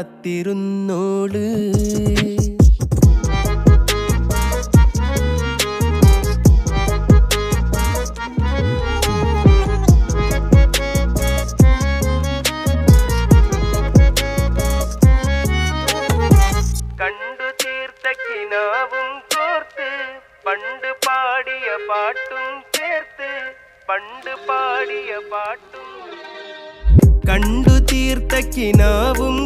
കാത്തിരുന്നോള്. കണ്ടു തീർത്ത കിനാവും കോർത്ത് പണ്ട് പാടിയ പാട്ടും ചേർത്ത് പണ്ട് പാടിയ പാട്ടും കണ്ടു തീർത്ത കിനാവും